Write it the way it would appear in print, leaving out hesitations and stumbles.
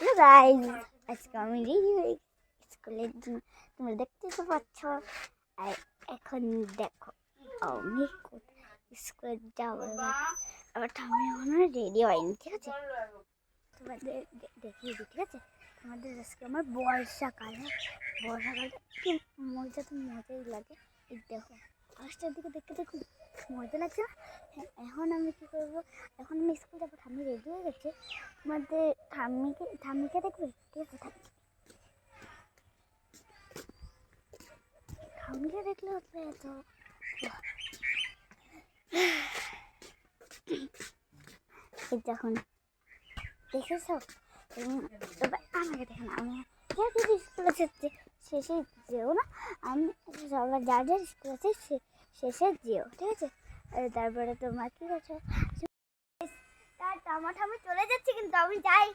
Hello guys, আজকে আমি ready হয়ে স্কুলের জন্য তোমরা দেখতে তো পাচ্ছ। আর এখন দেখো আমি স্কুলে যাবো। আবার আমি এখনো রেডি হয়নি, ঠিক আছে? তোমাদের দেখিয়ে দিই, ঠিক আছে? তোমাদের আজকে আমার বর্ষাকালে কি মজাই লাগে। এই দেখো ফার্স্টের দিকে দেখতে দেখো মজা লাগছে না? হ্যাঁ, এখন আমি কী করবো, এখন আমি স্কুল যাবো। ঠাম্মি রেডি হয়ে গেছে। তোমাদের ঠাম্মিকে দেখবে, ঠিক আছে? ঠাম্মিকে দেখলে হচ্ছে এত যখন দেখেছ এবার আমাকে দেখে না। আমি যদি স্কুলে শেষে যেও না, আমি সবার যার যার স্কুল আছে শেষে যেও, ঠিক আছে? তারপরে তোমার কী আছে, আমার ঠাম্মি চলে যাচ্ছে, কিন্তু আমি যাই।